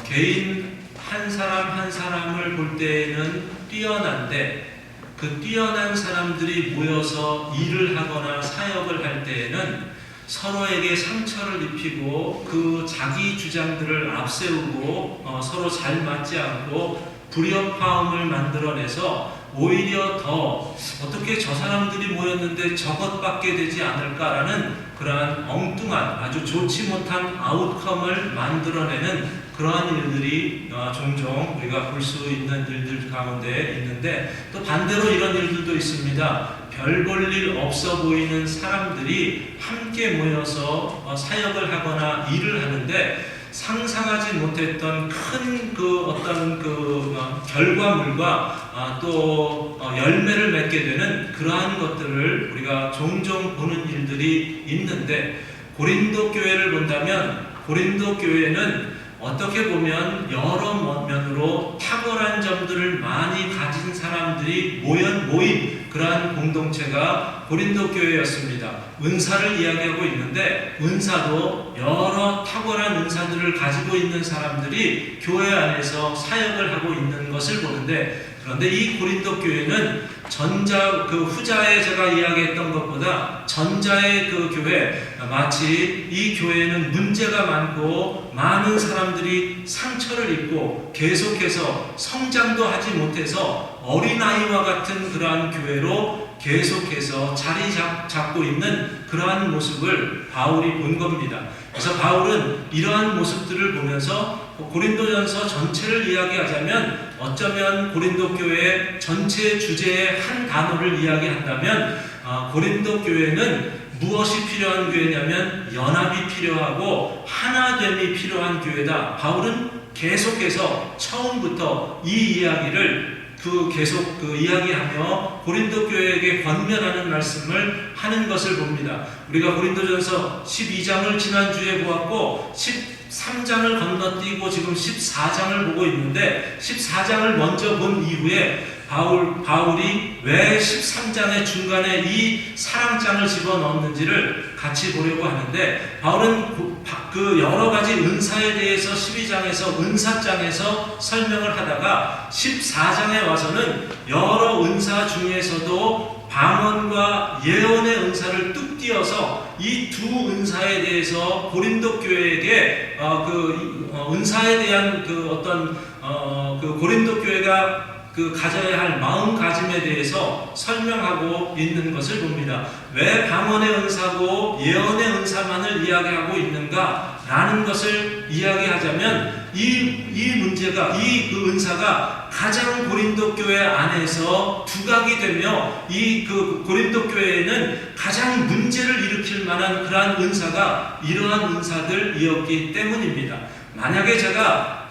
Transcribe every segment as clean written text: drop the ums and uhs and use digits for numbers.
개인 한 사람 한 사람을 볼 때에는 뛰어난데 그 뛰어난 사람들이 모여서 일을 하거나 사역을 할 때에는 서로에게 상처를 입히고 그 자기 주장들을 앞세우고 서로 잘 맞지 않고 불협화음을 만들어내서 오히려 더 어떻게 저 사람들이 모였는데 저것밖에 되지 않을까라는 그러한 엉뚱한 아주 좋지 못한 아웃컴을 만들어내는 그러한 일들이 종종 우리가 볼 수 있는 일들 가운데 있는데, 또 반대로 이런 일들도 있습니다. 별 볼 일 없어 보이는 사람들이 함께 모여서 사역을 하거나 일을 하는데 상상하지 못했던 큰 그 어떤 결과물과 또 열매를 맺게 되는 그러한 것들을 우리가 종종 보는 일들이 있는데, 고린도 교회를 본다면 고린도 교회는 어떻게 보면 여러 면으로 탁월한 점들을 많이 가진 사람들이 모인 그러한 공동체가 고린도 교회였습니다. 은사를 이야기하고 있는데 은사도 여러 탁월한 은사들을 가지고 있는 사람들이 교회 안에서 사역을 하고 있는 것을 보는데, 그런데 이 고린도 교회는 후자에 제가 이야기했던 것보다 전자의 그 교회, 마치 이 교회는 문제가 많고 많은 사람들이 상처를 입고 계속해서 성장도 하지 못해서 어린아이와 같은 그러한 교회로 계속해서 자리 잡고 있는 그러한 모습을 바울이 본 겁니다. 그래서 바울은 이러한 모습들을 보면서 고린도전서 전체를 이야기하자면, 어쩌면 고린도 교회 전체 주제의 한 단어를 이야기한다면 고린도 교회는 무엇이 필요한 교회냐면 연합이 필요하고 하나됨이 필요한 교회다. 바울은 계속해서 처음부터 이 이야기를 계속 이야기하며 고린도 교회에게 권면하는 말씀을 하는 것을 봅니다. 우리가 고린도전서 12장을 지난주에 보았고 13장을 건너뛰고 지금 14장을 보고 있는데, 14장을 먼저 본 이후에 바울이 왜 13장의 중간에 이 사랑장을 집어넣었는지를 같이 보려고 하는데, 바울은 그 여러 가지 은사에 대해서 12장에서 은사장에서 설명을 하다가 14장에 와서는 여러 은사 중에서도 방언과 예언의 은사를 뚝 띄어서 이 두 은사에 대해서 고린도 교회에게 은사에 대한 고린도 교회가 가져야 할 마음가짐에 대해서 설명하고 있는 것을 봅니다. 왜 방언의 은사고 예언의 은사만을 이야기하고 있는가? 라는 것을 이야기하자면 이 문제가, 그 은사가 가장 고린도 교회 안에서 두각이 되며 고린도 교회에는 가장 문제를 일으킬 만한 그러한 은사가 이러한 은사들이었기 때문입니다. 만약에 제가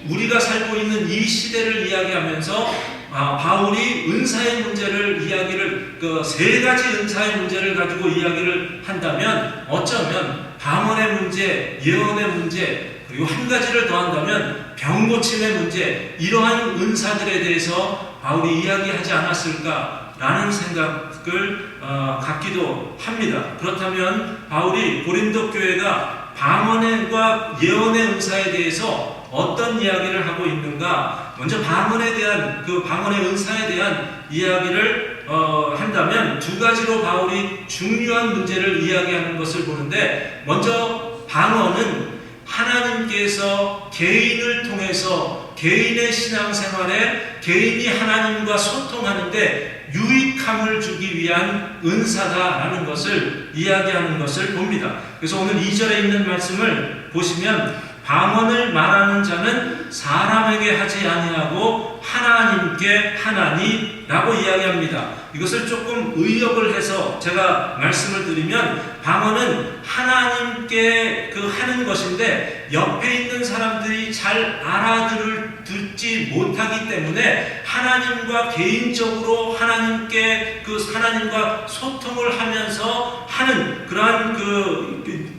우리가 살고 있는 이 시대를 이야기하면서 바울이 은사의 문제를 세 가지 은사의 문제를 가지고 이야기를 한다면, 어쩌면 방언의 문제, 예언의 문제, 그리고 한 가지를 더한다면 병고침의 문제, 이러한 은사들에 대해서 바울이 이야기하지 않았을까라는 생각을 갖기도 합니다. 그렇다면 바울이 고린도 교회가 방언과 예언의 은사에 대해서 어떤 이야기를 하고 있는가? 먼저 방언의 은사에 대한 이야기를 한다면 두 가지로 바울이 중요한 문제를 이야기하는 것을 보는데, 먼저 방언은 하나님께서 개인을 통해서 개인의 신앙생활에 개인이 하나님과 소통하는데 유익함을 주기 위한 은사다라는 것을 이야기하는 것을 봅니다. 그래서 오늘 2절에 있는 말씀을 보시면, 방언을 말하는 자는 사람에게 하지 아니하고 하나님께 하나니라고 이야기합니다. 이것을 조금 의역을 해서 제가 말씀을 드리면, 방언은 하나님께 하는 것인데 옆에 있는 사람들이 잘 듣지 못하기 때문에 하나님과 개인적으로 하나님과 소통을 하면서 하는 그러한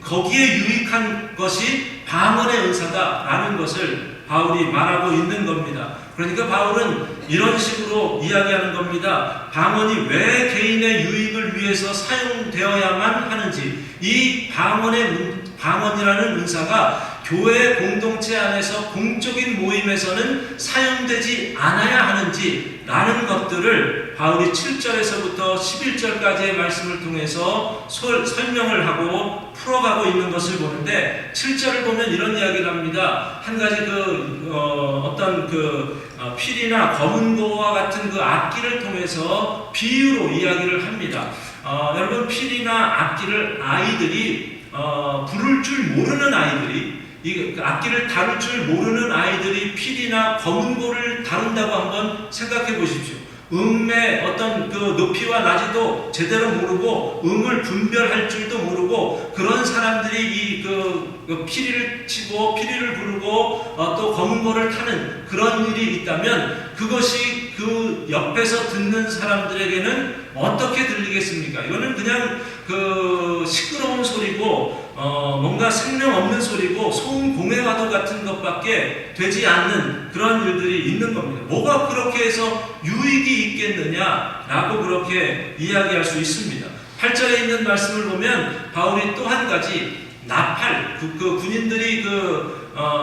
거기에 유익한 것이 방언의 은사다라는 것을 바울이 말하고 있는 겁니다. 그러니까 바울은 이런 식으로 이야기하는 겁니다. 방언이 왜 개인의 유익을 위해서 사용되어야만 하는지, 이 방언이라는 은사가 교회 공동체 안에서 공적인 모임에서는 사용되지 않아야 하는지 라는 것들을 바울이 7절에서부터 11절까지의 말씀을 통해서 설명을 하고 풀어가고 있는 것을 보는데, 7절을 보면 이런 이야기를 합니다. 한 가지 필이나 검은고와 같은 그 악기를 통해서 비유로 이야기를 합니다. 여러분, 필이나 악기를 아이들이 부를 줄 모르는 아이들이, 이 악기를 다룰 줄 모르는 아이들이 필이나 검은고를 다룬다고 한번 생각해 보십시오. 음의 어떤 그 높이와 낮이도 제대로 모르고 음을 분별할 줄도 모르고, 그런 사람들이 이 피리를 치고 피리를 부르고 또 검은고를 타는 그런 일이 있다면, 그것이 그 옆에서 듣는 사람들에게는 어떻게 들리겠습니까? 이거는 그냥 시끄러운 소리고 뭔가 생명 없는 소리고 소음 공해와도 같은 것밖에 되지 않는 그런 일들이 있는 겁니다. 뭐가 그렇게 해서 유익이 있겠느냐라고 그렇게 이야기할 수 있습니다. 8절에 있는 말씀을 보면 바울이 또 한 가지 나팔, 군인들이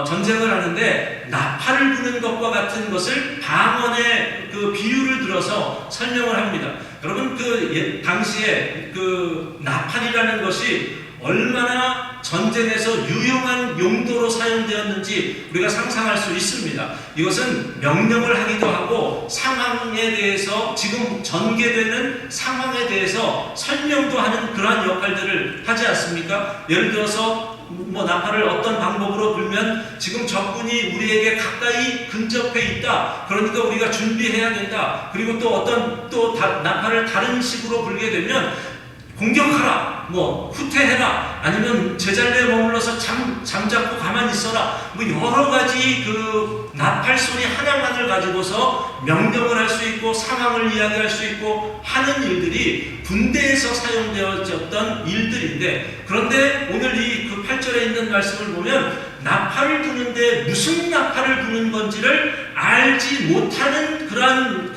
전쟁을 하는데 나팔을 부는 것과 같은 것을 방언의 비유를 들어서 설명을 합니다. 여러분, 당시에 나팔이라는 것이 얼마나 전쟁에서 유용한 용도로 사용되었는지 우리가 상상할 수 있습니다. 이것은 명령을 하기도 하고 상황에 대해서, 지금 전개되는 상황에 대해서 설명도 하는 그러한 역할들을 하지 않습니까? 예를 들어서 나팔을 어떤 방법으로 불면 지금 적군이 우리에게 가까이 근접해 있다, 그러니까 우리가 준비해야 된다. 그리고 또 나팔을 다른 식으로 불게 되면 공격하라, 후퇴해라, 아니면 제자리에 머물러서 잠잡고 가만히 있어라, 여러 가지 나팔 소리 하나만을 가지고서 명령을 할 수 있고 상황을 이야기할 수 있고 하는 일들이 군대에서 사용되어졌던 일들인데, 그런데 오늘 이 8절에 있는 말씀을 보면 나팔을 부는데 무슨 나팔을 부는 건지를 알지 못하는 그러한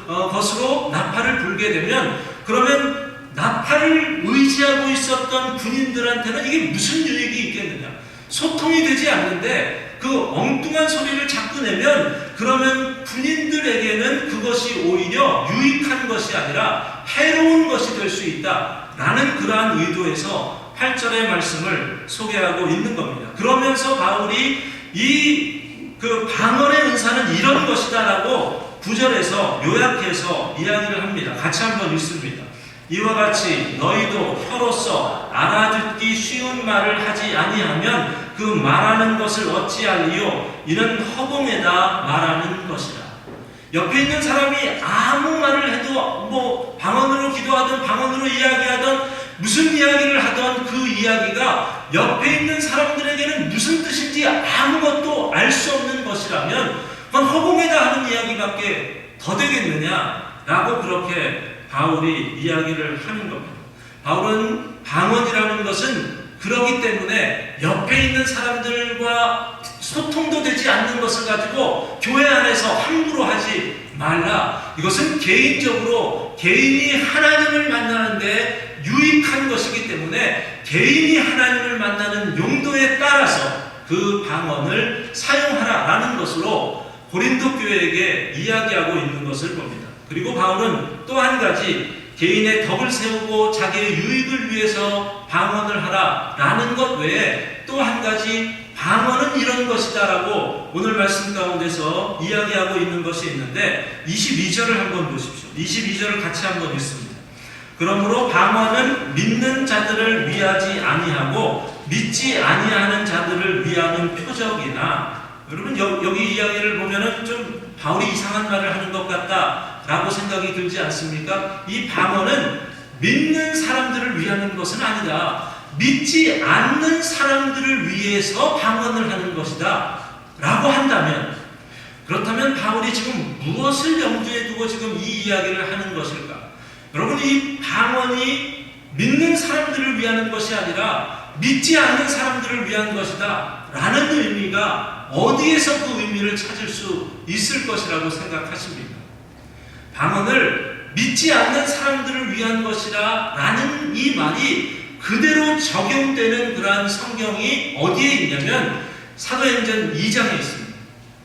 것으로 나팔을 불게 되면, 그러면 나팔을 의지하고 있었던 군인들한테는 이게 무슨 유익이 있겠느냐? 소통이 되지 않는데 엉뚱한 소리를 자꾸 내면, 그러면 군인들에게는 그것이 오히려 유익한 것이 아니라 해로운 것이 될 수 있다라는 그러한 의도에서 8절의 말씀을 소개하고 있는 겁니다. 그러면서 바울이 방언의 은사는 이런 것이다라고 9절에서 요약해서 이야기를 합니다. 같이 한번 읽습니다. 이와 같이 너희도 혀로서 알아듣기 쉬운 말을 하지 아니하면 그 말하는 것을 어찌할리요? 이는 허공에다 말하는 것이라. 옆에 있는 사람이 아무 말을 해도 방언으로 기도하든 방언으로 이야기하든 무슨 이야기를 하던 그 이야기가 옆에 있는 사람들에게는 무슨 뜻인지 아무것도 알 수 없는 것이라면 그건 허공에다 하는 이야기밖에 더 되겠느냐라고 그렇게 바울이 이야기를 하는 겁니다. 바울은 방언이라는 것은 그러기 때문에 옆에 있는 사람들과 소통도 되지 않는 것을 가지고 교회 안에서 함부로 하지 말라. 이것은 개인적으로 개인이 하나님을 만나는데 유익한 것이기 때문에 개인이 하나님을 만나는 용도에 따라서 그 방언을 사용하라라는 것으로 고린도 교회에게 이야기하고 있는 것을 봅니다. 그리고 바울은 또 한 가지, 개인의 덕을 세우고 자기의 유익을 위해서 방언을 하라라는 것 외에 또 한 가지, 방언은 이런 것이다라고 오늘 말씀 가운데서 이야기하고 있는 것이 있는데, 22절을 한번 보십시오. 22절을 같이 한번 읽습니다. 그러므로 방언은 믿는 자들을 위하지 아니하고 믿지 아니하는 자들을 위하는 표적이나. 여러분, 여기 이야기를 보면은 좀 바울이 이상한 말을 하는 것 같다라고 생각이 들지 않습니까? 이 방언은 믿는 사람들을 위하는 것은 아니다. 믿지 않는 사람들을 위해서 방언을 하는 것이다 라고 한다면, 그렇다면 바울이 지금 무엇을 염두에 두고 지금 이 이야기를 하는 것일까? 여러분, 이 방언이 믿는 사람들을 위하는 것이 아니라 믿지 않는 사람들을 위한 것이다 라는 의미가 어디에서 그 의미를 찾을 수 있을 것이라고 생각하십니까? 방언을 믿지 않는 사람들을 위한 것이라 라는 이 말이 그대로 적용되는 그러한 성경이 어디에 있냐면 사도행전 2장에 있습니다.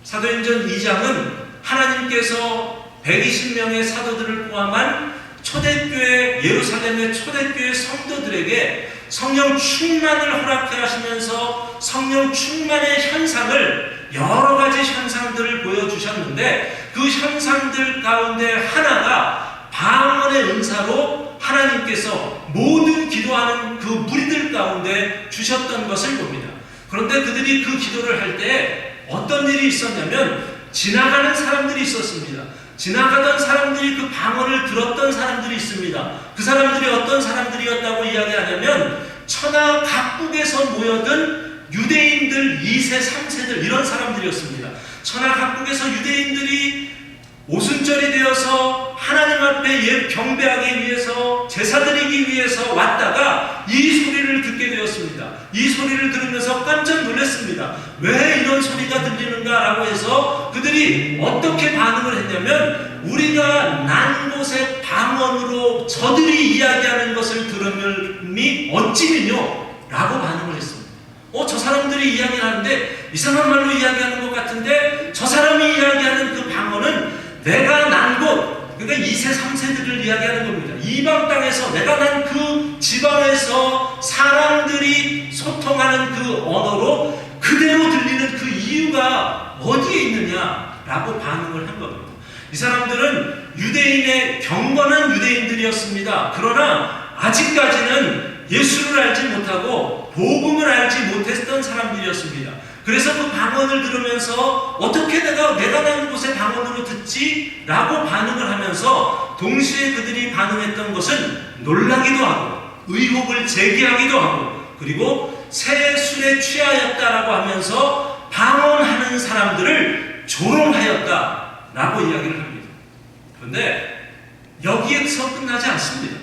사도행전 2장은 하나님께서 120명의 사도들을 포함한 초대교회, 예루살렘의 초대교회 성도들에게 성령 충만을 허락해 하시면서 성령 충만의 현상을, 여러 가지 현상들을 보여주셨는데, 그 현상들 가운데 하나가 방언의 은사로 하나님께서 모든 기도하는 그 무리들 가운데 주셨던 것을 봅니다. 그런데 그들이 그 기도를 할 때 어떤 일이 있었냐면, 지나가는 사람들이 있었습니다. 지나가던 사람들이 그 방언을 들었던 사람들이 있습니다. 그 사람들이 어떤 사람들이었다고 이야기하냐면, 천하 각국에서 모여든 유대인들 2세, 3세들, 이런 사람들이었습니다. 천하 각국에서 유대인들이 오순절이 되어서 하나님 앞에 경배하기 위해서, 제사 드리기 위해서 왔다가 이 소리를 듣게 되었습니다. 이 소리를 들으면서 깜짝 놀랐습니다. 왜 이런 소리가 들리는가라고 해서 그들이 어떻게 반응을 했냐면, 우리가 난 곳의 방언으로 저들이 이야기하는 것을 들으니 어찌면요? 라고 반응을 했습니다. 저 사람들이 이야기하는데 이상한 말로 이야기하는 것 같은데, 저 사람이 이야기하는 그 방언은 내가 난 곳, 그러니까 2세, 3세들을 이야기하는 겁니다. 이방 땅에서, 내가 난 그 지방에서 사람들이 소통하는 그 언어로 그대로 들리는 그 이유가 어디에 있느냐라고 반응을 한 겁니다. 이 사람들은 유대인의 경건한 유대인들이었습니다. 그러나 아직까지는 예수를 알지 못하고 복음을 알지 못했던 사람들이었습니다. 그래서 그 방언을 들으면서 어떻게 내가 난 곳의 방언으로 듣지? 라고 반응을 하면서, 동시에 그들이 반응했던 것은 놀라기도 하고 의혹을 제기하기도 하고, 그리고 새 술에 취하였다라고 하면서 방언하는 사람들을 조롱하였다라고 이야기를 합니다. 그런데 여기에서 끝나지 않습니다.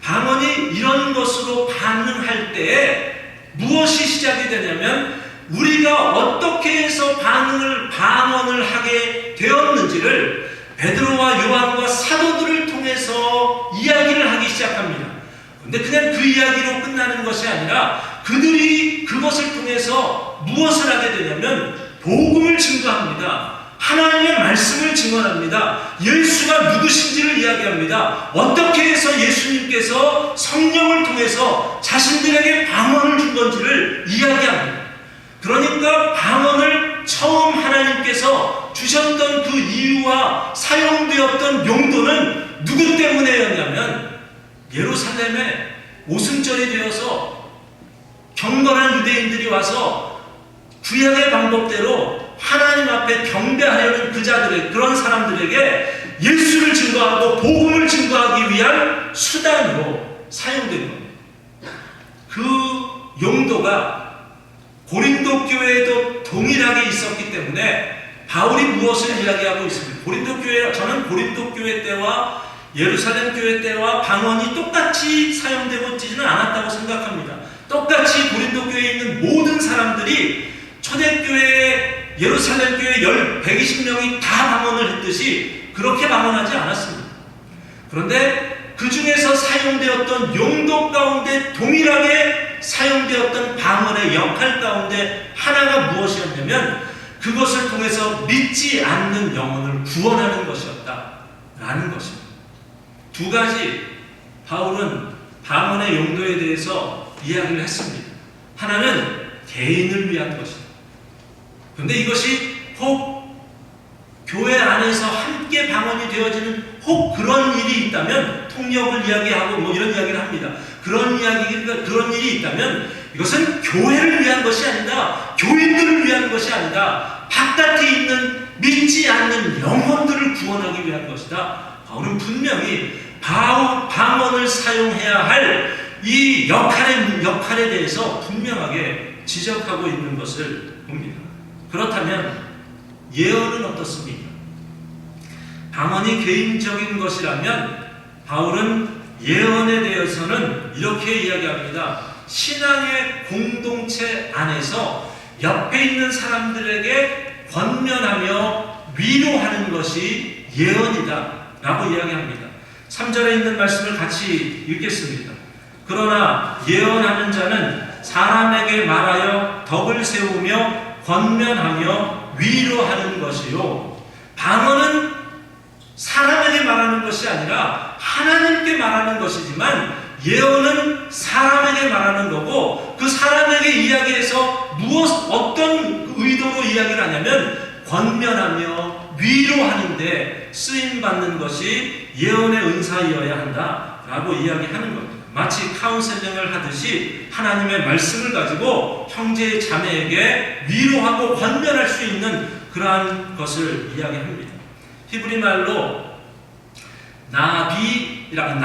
방언이 이런 것으로 반응할 때에 무엇이 시작이 되냐면, 우리가 어떻게 해서 방언을 하게 되었는지를 베드로와 요한과 사도들을 통해서 이야기를 하기 시작합니다. 그런데 그냥 그 이야기로 끝나는 것이 아니라 그들이 그것을 통해서 무엇을 하게 되냐면 복음을 증거합니다. 하나님의 말씀을 증언합니다. 예수가 누구신지를 이야기합니다. 어떻게 해서 예수님께서 성령을 통해서 자신들에게 방언을 준 건지를 이야기합니다. 그러니까 방언을 처음 하나님께서 주셨던 그 이유와 사용되었던 용도는 누구 때문에였냐면, 예루살렘에 오순절이 되어서 경건한 유대인들이 와서 구약의 방법대로 하나님 앞에 경배하려는 그런 사람들에게 예수를 증거하고 복음을 증거하기 위한 수단으로 사용된 겁니다. 그 용도가 고린도 교회에도 동일하게 있었기 때문에 바울이 무엇을 이야기하고 있습니까? 저는 고린도 교회 때와 예루살렘 교회 때와 방언이 똑같이 사용되지는 않았다고 생각합니다. 똑같이 고린도 교회에 있는 모든 사람들이 초대교회, 예루살렘 교회 120명이 다 방언을 했듯이 그렇게 방언하지 않았습니다. 그런데 그 중에서 사용되었던 용도 가운데 동일하게 사용되었던 방언의 역할 가운데 하나가 무엇이었냐면, 그것을 통해서 믿지 않는 영혼을 구원하는 것이었다라는 것입니다. 두 가지 바울은 방언의 용도에 대해서 이야기를 했습니다. 하나는 개인을 위한 것이다. 그런데 이것이 혹 교회 안에서 함께 방언이 되어지는 혹 그런 일이 있다면, 통역을 이야기하고 이런 이야기를 합니다. 그런 일이 있다면 이것은 교회를 위한 것이 아니다, 교인들을 위한 것이 아니다, 바깥에 있는 믿지 않는 영혼들을 구원하기 위한 것이다. 바울은 분명히 방언을 사용해야 할 이 역할에 대해서 분명하게 지적하고 있는 것을 봅니다. 그렇다면 예언은 어떻습니까? 방언이 개인적인 것이라면 바울은 예언에 대해서는 이렇게 이야기합니다. 신앙의 공동체 안에서 옆에 있는 사람들에게 권면하며 위로하는 것이 예언이다 라고 이야기합니다. 3절에 있는 말씀을 같이 읽겠습니다. 그러나 예언하는 자는 사람에게 말하여 덕을 세우며 권면하며 위로하는 것이요. 방언은 사람에게 말하는 것이 아니라 하나님께 말하는 것이지만 예언은 사람에게 말하는 거고 그 사람에게 이야기해서 어떤 의도로 이야기를 하냐면 권면하며 위로하는데 쓰임받는 것이 예언의 은사이어야 한다라고 이야기하는 겁니다. 마치 카운셀링을 하듯이 하나님의 말씀을 가지고 형제 자매에게 위로하고 권면할 수 있는 그러한 것을 이야기합니다. 히브리 말로 나바라는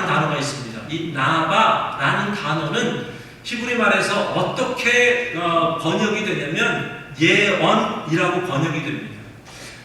단어가 있습니다. 이 나바라는 단어는 히브리 말에서 어떻게 번역이 되냐면 예언이라고 번역이 됩니다.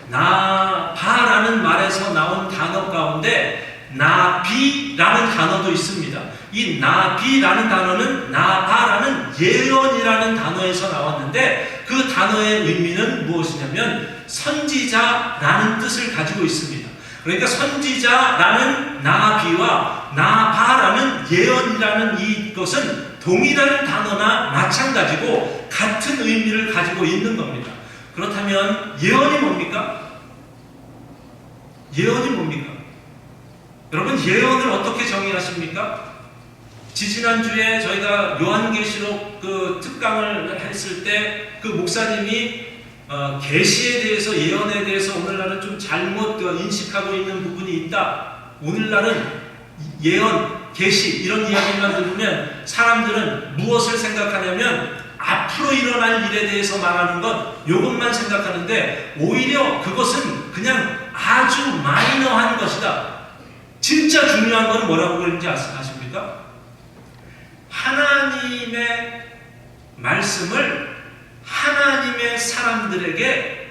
나바라는 말에서 나온 단어 가운데 나비라는 단어도 있습니다. 이 나비라는 단어는 나바라는 예언이라는 단어에서 나왔는데 그 단어의 의미는 무엇이냐면 선지자라는 뜻을 가지고 있습니다. 그러니까 선지자라는 나비와 나바라는 예언이라는 이것은 동일한 단어나 마찬가지고 같은 의미를 가지고 있는 겁니다. 그렇다면 예언이 뭡니까? 예언이 뭡니까? 여러분 예언을 어떻게 정의하십니까? 지지난주에 저희가 요한계시록 그 특강을 했을 때 그 목사님이 계시에 대해서 예언에 대해서 오늘날은 좀 잘못 인식하고 있는 부분이 있다. 오늘날은 예언, 계시 이런 이야기만 들으면 사람들은 무엇을 생각하냐면 앞으로 일어날 일에 대해서 말하는 것 이것만 생각하는데 오히려 그것은 그냥 아주 마이너한 것이다. 진짜 중요한 것은 뭐라고 그러는지 아십니까? 하나님의 말씀을 하나님의 사람들에게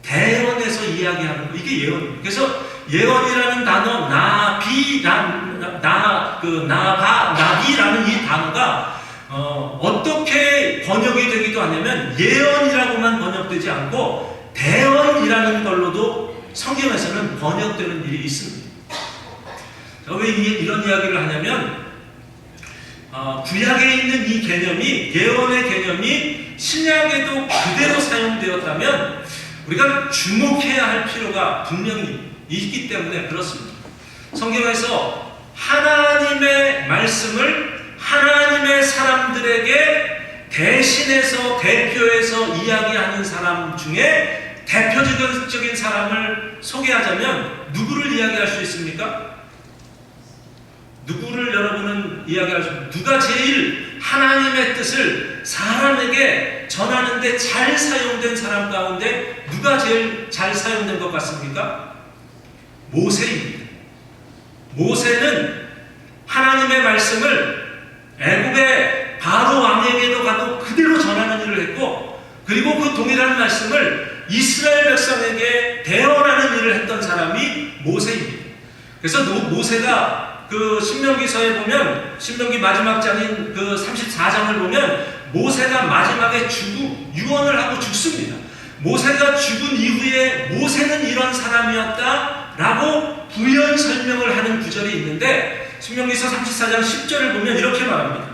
대언해서 이야기하는 거 이게 예언입니다. 그래서 예언이라는 단어 나비라는 이 단어가 어떻게 번역이 되기도 하냐면 예언이라고만 번역되지 않고 대언이라는 걸로도 성경에서는 번역되는 일이 있습니다. 왜 이런 이야기를 하냐면 구약에 있는 이 개념이 예언의 개념이 신약에도 그대로 사용되었다면 우리가 주목해야 할 필요가 분명히 있기 때문에 그렇습니다. 성경에서 하나님의 말씀을 하나님의 사람들에게 대신해서 대표해서 이야기하는 사람 중에 대표적인 사람을 소개하자면 누구를 이야기할 수 있습니까? 누구를 여러분은 이야기할 수 있습니까? 누가 제일 하나님의 뜻을 사람에게 전하는데 잘 사용된 사람 가운데 누가 제일 잘 사용된 것 같습니까? 모세입니다. 모세는 하나님의 말씀을 애굽의 바로 왕에게도 가도 그대로 전하는 일을 했고 그리고 그 동일한 말씀을 이스라엘 백성에게 대언하는 일을 했던 사람이 모세입니다. 그래서 모세가 그 신명기서에 보면 신명기 마지막 장인 그 34장을 보면 모세가 마지막에 유언을 하고 죽습니다. 모세가 죽은 이후에 모세는 이런 사람이었다 라고 부연 설명을 하는 구절이 있는데 신명기서 34장 10절을 보면 이렇게 말합니다.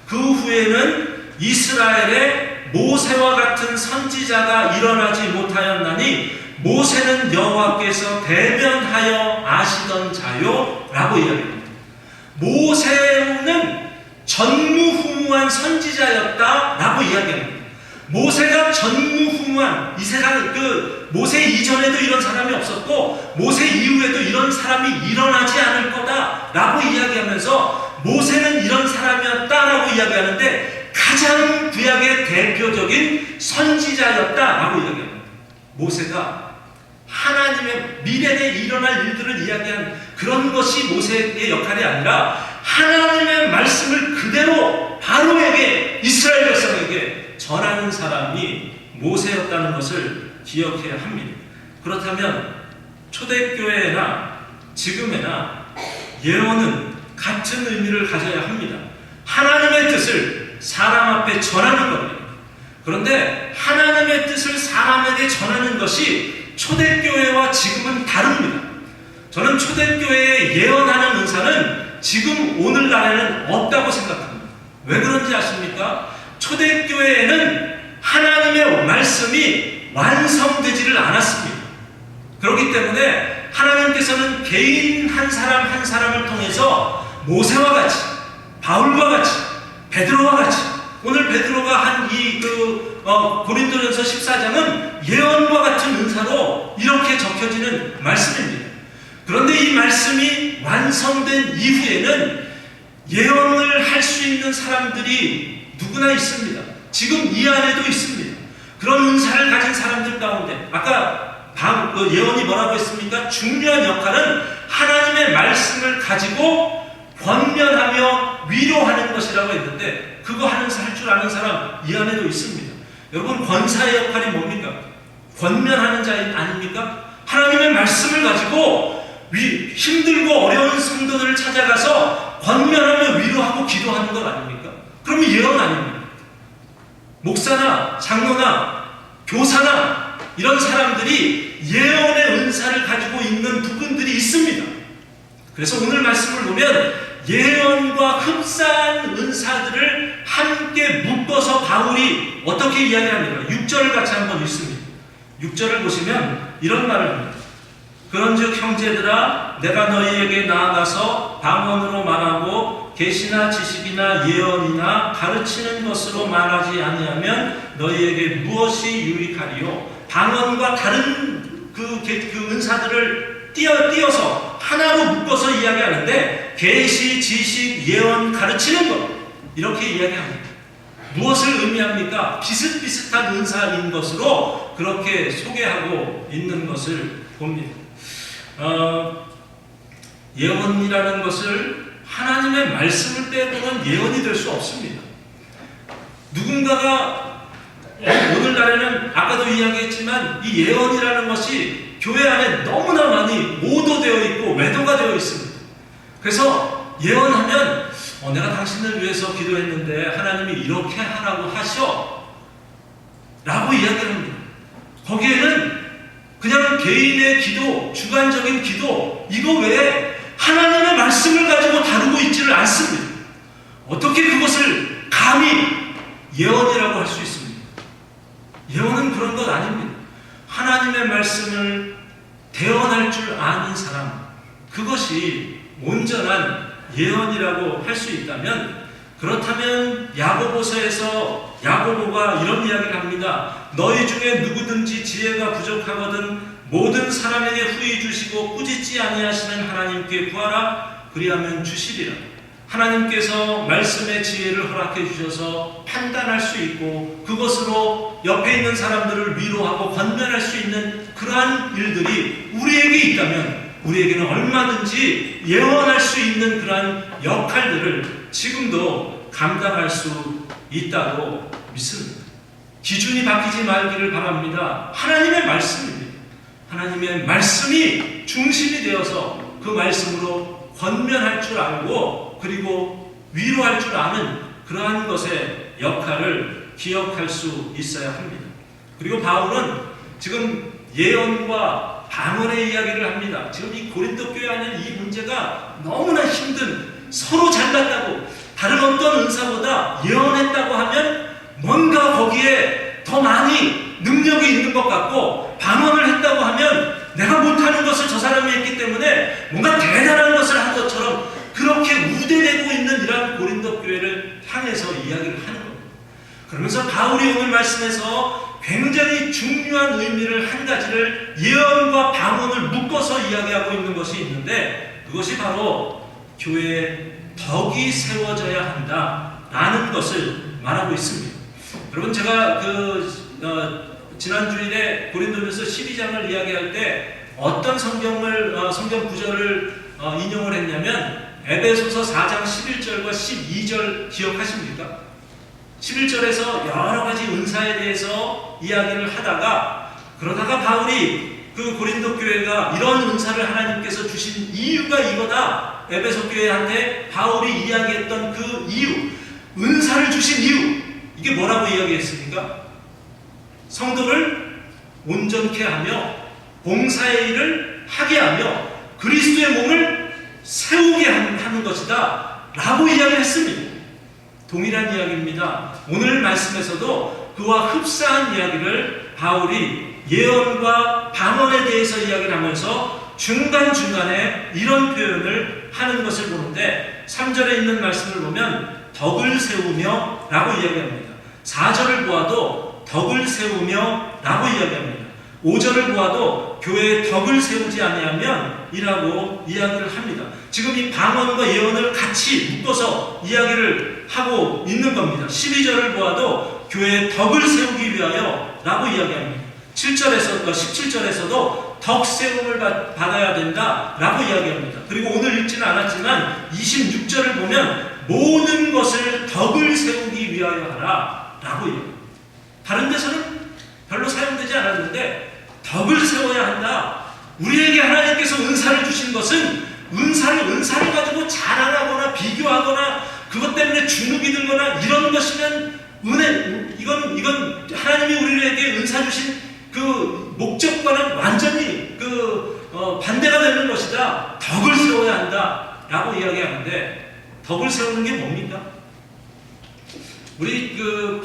그 후에는 이스라엘에 모세와 같은 선지자가 일어나지 못하였나니 모세는 여호와께서 대면하여 아시던 자요 라고 이야기합니다. 모세는 전무후무한 선지자였다 라고 이야기합니다. 모세가 전무후무한 이 세상 모세 이전에도 이런 사람이 없었고 모세 이후에도 이런 사람이 일어나지 않을 거다 라고 이야기하면서 모세는 이런 사람이었다 라고 이야기하는데 가장 구약의 대표적인 선지자였다 라고 이야기합니다. 모세가 하나님의 미래에 일어날 일들을 이야기한 그런 것이 모세의 역할이 아니라 하나님의 말씀을 그대로 바로에게 이스라엘 백성에게 전하는 사람이 모세였다는 것을 기억해야 합니다. 그렇다면 초대교회나 지금에나 예언은 같은 의미를 가져야 합니다. 하나님의 뜻을 사람 앞에 전하는 겁니다. 그런데 하나님의 뜻을 사람에게 전하는 것이 초대교회와 지금은 다릅니다. 저는 초대교회에 예언하는 은사는 지금 오늘날에는 없다고 생각합니다. 왜 그런지 아십니까? 초대교회에는 하나님의 말씀이 완성되지를 않았습니다. 그렇기 때문에 하나님께서는 개인 한 사람 한 사람을 통해서 모세와 같이, 바울과 같이, 베드로와 같이, 오늘 베드로가 한 이 고린도전서 14장은 예언과 같은 은사로 이렇게 적혀지는 말씀입니다. 그런데 이 말씀이 완성된 이후에는 예언을 할 수 있는 사람들이 누구나 있습니다. 지금 이 안에도 있습니다. 그런 은사를 가진 사람들 가운데 아까 예언이 뭐라고 했습니까? 중요한 역할은 하나님의 말씀을 가지고 권면하며 위로하는 것이라고 했는데 그거 할 줄 아는 사람 이 안에도 있습니다. 여러분, 권사의 역할이 뭡니까? 권면하는 자 아닙니까? 하나님의 말씀을 가지고 힘들고 어려운 성도들을 찾아가서 권면하며 위로하고 기도하는 것 아닙니까? 그러면 예언 아닙니까? 목사나 장로나 교사나 이런 사람들이 예언의 은사를 가지고 있는 부분들이 있습니다. 그래서 오늘 말씀을 보면 예언과 흡사한 은사들을 함께 묶어서 바울이 어떻게 이야기합니까? 6절을 같이 한번 읽습니다. 6절을 보시면 이런 말을 합니다. 그런즉 형제들아, 내가 너희에게 나아가서 방언으로 말하고 계시나 지식이나 예언이나 가르치는 것으로 말하지 아니하면 너희에게 무엇이 유익하리요? 방언과 다른 그 은사들을 띄어서 하나로 묶어서 이야기하는데 계시, 지식, 예언, 가르치는 것 이렇게 이야기합니다. 무엇을 의미합니까? 비슷비슷한 은사인 것으로 그렇게 소개하고 있는 것을 봅니다. 예언이라는 것을 하나님의 말씀을 빼고는 예언이 될 수 없습니다. 누군가가 오늘날에는 아까도 이야기했지만 이 예언이라는 것이 교회 안에 너무나 많이 모도되어 있고 외도가 되어 있습니다. 그래서 예언하면 내가 당신을 위해서 기도했는데 하나님이 이렇게 하라고 하셔 라고 이야기를 합니다. 거기에는 그냥 개인의 기도, 주관적인 기도 이거 외에 하나님의 말씀을 가지고 다루고 있지를 않습니다. 어떻게 그것을 감히 예언이라고 할 수 있습니까? 예언은 그런 것 아닙니다. 하나님의 말씀을 대언할 줄 아는 사람, 그것이 온전한 예언이라고 할 수 있다면, 그렇다면 야고보서에서 야고보가 이런 이야기를 합니다. 너희 중에 누구든지 지혜가 부족하거든 모든 사람에게 후히 주시고 꾸짖지 아니하시는 하나님께 구하라. 그리하면 주시리라. 하나님께서 말씀의 지혜를 허락해 주셔서 판단할 수 있고 그것으로 옆에 있는 사람들을 위로하고 권면할 수 있는 그러한 일들이 우리에게 있다면 우리에게는 얼마든지 예언할 수 있는 그러한 역할들을 지금도 감당할 수 있다고 믿습니다. 기준이 바뀌지 말기를 바랍니다. 하나님의 말씀입니다. 하나님의 말씀이 중심이 되어서 그 말씀으로 권면할 줄 알고 그리고 위로할 줄 아는 그러한 것의 역할을 기억할 수 있어야 합니다. 그리고 바울은 지금 예언과 방언의 이야기를 합니다. 지금 이 고린도 교회 안에 이 문제가 너무나 힘든, 서로 잘났다고 다른 어떤 은사보다 예언했다고 하면 뭔가 거기에 더 많이 능력이 있는 것 같고, 방언을 했다고 하면 내가 못하는 것을 저 사람이 했기 때문에 뭔가 대단한 것을 한 것처럼 그렇게 우대되고 있는 이러한 고린도 교회를 향해서 이야기를 하는 겁니다. 그러면서 바울이 오늘 말씀에서 굉장히 중요한 의미를 한 가지를 예언과 방언을 묶어서 이야기하고 있는 것이 있는데, 그것이 바로 교회에 덕이 세워져야 한다라는 것을 말하고 있습니다. 여러분, 제가 지난 주일에 고린도전서 12장을 이야기할 때 어떤 성경 구절을 인용을 했냐면 에베소서 4장 11절과 12절 기억하십니까? 11절에서 여러 가지 은사에 대해서 이야기를 하다가, 그러다가 바울이 그 고린도 교회가 이런 은사를 하나님께서 주신 이유가 이거다, 에베소 교회한테 바울이 이야기했던 그 이유, 은사를 주신 이유, 이게 뭐라고 이야기했습니까? 성도를 온전케 하며 봉사의 일을 하게 하며 그리스도의 몸을 세우게 하는 것이다 라고 이야기를 했습니다. 동일한 이야기입니다. 오늘 말씀에서도 그와 흡사한 이야기를 바울이 예언과 방언에 대해서 이야기를 하면서 중간중간에 이런 표현을 하는 것을 보는데 3절에 있는 말씀을 보면 덕을 세우며 라고 이야기합니다. 4절을 보아도 덕을 세우며 라고 이야기합니다. 5절을 보아도 교회에 덕을 세우지 아니하면 이라고 이야기를 합니다. 지금 이 방언과 예언을 같이 묶어서 이야기를 하고 있는 겁니다. 12절을 보아도 교회에 덕을 세우기 위하여 라고 이야기합니다. 17절에서도 덕 세움을 받아야 된다 라고 이야기합니다. 그리고 오늘 읽지는 않았지만 26절을 보면 모든 것을 덕을 세우기 위하여 하라 라고 이야기합니다. 다른 데서는 별로 사용되지 않았는데 덕을 세워야 한다. 우리에게 하나님께서 은사를 주신 것은 은사를 가지고 자랑하거나 비교하거나 그것 때문에 주눅이 들거나 이런 것이면 이건 하나님이 우리에게 은사 주신 그 목적과는 완전히 반대가 되는 것이다. 덕을 세워야 한다 라고 이야기하는데 덕을 세우는 게 뭡니까? 우리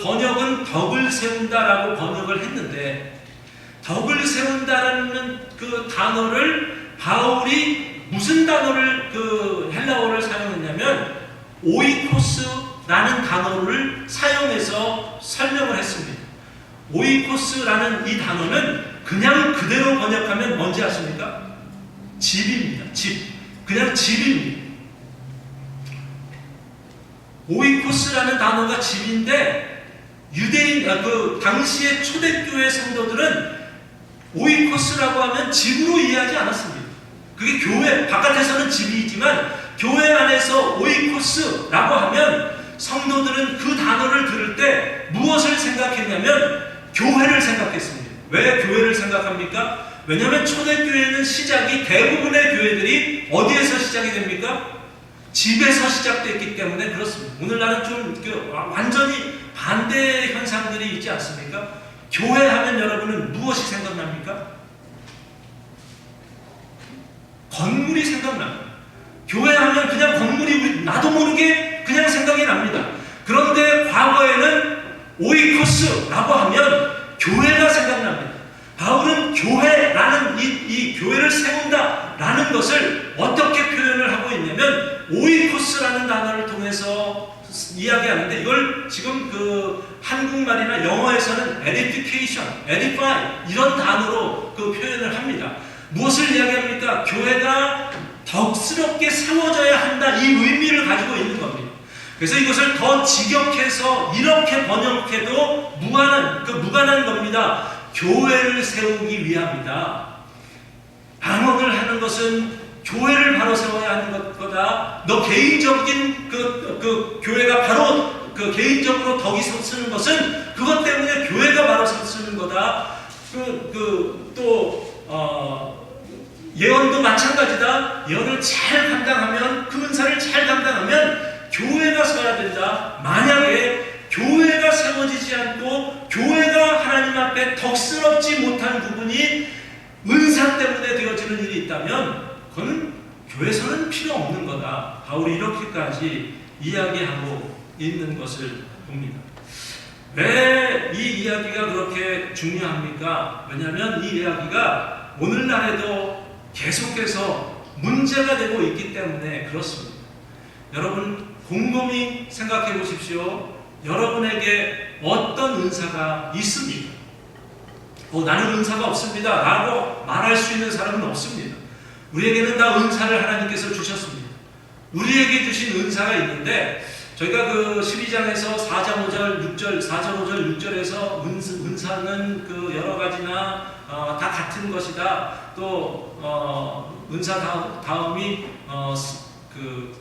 번역은 덕을 세운다라고 번역을 했는데 덕을 세운다라는 그 단어를 바울이 무슨 단어를 헬라어를 사용했냐면 오이코스라는 단어를 사용해서 설명을 했습니다. 오이코스라는 이 단어는 그냥 그대로 번역하면 뭔지 아십니까? 집입니다. 집. 그냥 집입니다. 오이코스라는 단어가 집인데 당시의 초대교회 성도들은 오이코스라고 하면 집으로 이해하지 않았습니다. 그게 교회, 바깥에서는 집이지만 교회 안에서 오이코스라고 하면 성도들은 그 단어를 들을 때 무엇을 생각했냐면 교회를 생각했습니다. 왜 교회를 생각합니까? 왜냐하면 초대교회는 시작이 대부분의 교회들이 어디에서 시작이 됩니까? 집에서 시작됐기 때문에 그렇습니다. 오늘날은 좀 완전히 반대 현상들이 있지 않습니까? 교회 하면 여러분은 무엇이 생각납니까? 건물이 생각납니다. 교회 하면 그냥 건물이 나도 모르게 그냥 생각이 납니다. 그런데 과거에는 오이코스라고 하면 교회가 생각납니다. 바울은 교회라는 이 교회를 세운다라는 것을 어떻게 표현을 하고 있냐면 오이코스라는 단어를 통해서 이야기하는데 이걸 지금 한국말이나 영어에서는 edification, edify 이런 단어로 표현을 합니다. 무엇을 이야기합니까? 교회가 덕스럽게 세워져야 한다 이 의미를 가지고 있는 겁니다. 그래서 이것을 더 직역해서 이렇게 번역해도 무관한 겁니다. 교회를 세우기 위함이다. 방언을 하는 것은 교회를 바로 세워야 하는 것보다 너 개인적인 교회가 바로 개인적으로 덕이 섰쓰는 것은 그것 때문에 교회가 바로 섰쓰는 거다. 예언도 마찬가지다. 예언을 잘 감당하면 그 은사를 잘 감당하면 교회가 서야 된다. 만약에 교회가 세워지지 않고 교회가 하나님 앞에 덕스럽지 못한 부분이 은사 때문에 되어지는 일이 있다면 그건 교회에서는 필요 없는 거다. 바울이 이렇게까지 이야기하고 있는 것을 봅니다. 왜 이 이야기가 그렇게 중요합니까? 왜냐하면 이 이야기가 오늘날에도 계속해서 문제가 되고 있기 때문에 그렇습니다. 여러분 곰곰이 생각해 보십시오. 여러분에게 어떤 은사가 있습니까? 나는 은사가 없습니다 라고 말할 수 있는 사람은 없습니다. 우리에게는 다 은사를 하나님께서 주셨습니다. 우리에게 주신 은사가 있는데 저희가 12장에서 4장 5절 6절 4절 5절 6절에서 은사는 여러 가지나 다 같은 것이다. 또 은사 다음이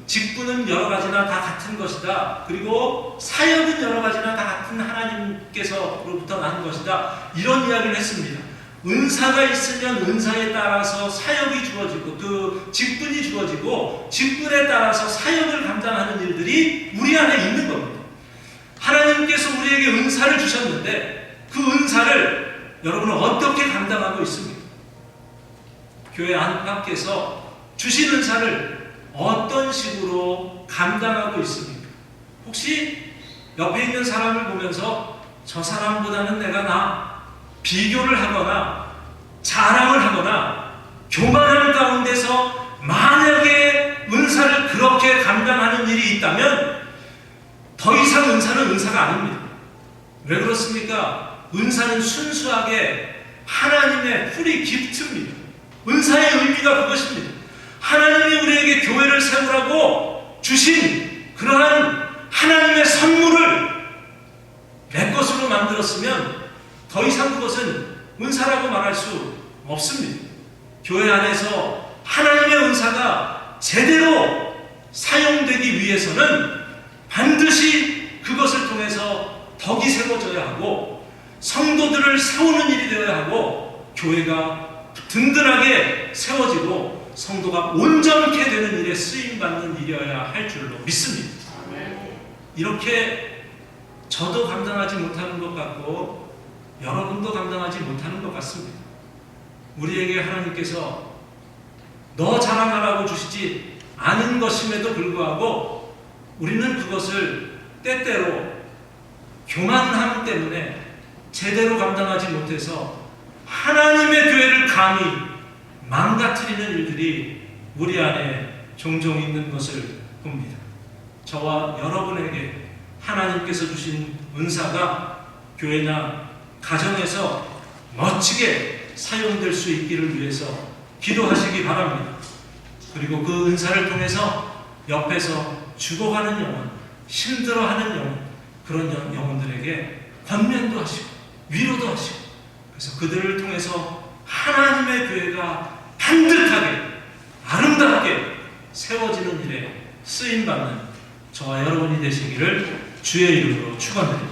직분은 여러 가지나 다 같은 것이다. 그리고 사역은 여러 가지나 다 같은 하나님께서로부터 난 것이다. 이런 이야기를 했습니다. 은사가 있으면 은사에 따라서 사역이 주어지고 직분이 주어지고 직분에 따라서 사역을 감당하는 일들이 우리 안에 있는 겁니다. 하나님께서 우리에게 은사를 주셨는데 그 은사를 여러분은 어떻게 감당하고 있습니까? 교회 안팎에서 주신 은사를 어떤 식으로 감당하고 있습니까? 혹시 옆에 있는 사람을 보면서 저 사람보다는 내가 비교를 하거나 자랑을 하거나 교만하는 가운데서 만약에 은사를 그렇게 감당하는 일이 있다면 더 이상 은사는 은사가 아닙니다. 왜 그렇습니까? 은사는 순수하게 하나님의 프리 기프트입니다. 은사의 의미가 그것입니다. 하나님이 우리에게 교회를 세우라고 주신 그러한 하나님의 선물을 내 것으로 만들었으면 더 이상 그것은 은사라고 말할 수 없습니다. 교회 안에서 하나님의 은사가 제대로 사용되기 위해서는 반드시 그것을 통해서 덕이 세워져야 하고 성도들을 세우는 일이 되어야 하고 교회가 든든하게 세워지고 성도가 온전케 되는 일에 쓰임받는 일이어야 할 줄로 믿습니다. 이렇게 저도 감당하지 못하는 것 같고 여러분도 감당하지 못하는 것 같습니다. 우리에게 하나님께서 너 자랑하라고 주시지 않은 것임에도 불구하고 우리는 그것을 때때로 교만함 때문에 제대로 감당하지 못해서 하나님의 교회를 감히 망가뜨리는 일들이 우리 안에 종종 있는 것을 봅니다. 저와 여러분에게 하나님께서 주신 은사가 교회나 가정에서 멋지게 사용될 수 있기를 위해서 기도하시기 바랍니다. 그리고 그 은사를 통해서 옆에서 죽어가는 영혼, 힘들어하는 영혼, 그런 영혼들에게 권면도 하시고 위로도 하시고 그래서 그들을 통해서 하나님의 교회가 반듯하게 아름답게 세워지는 일에 쓰임받는 저와 여러분이 되시기를 주의 이름으로 축원드립니다.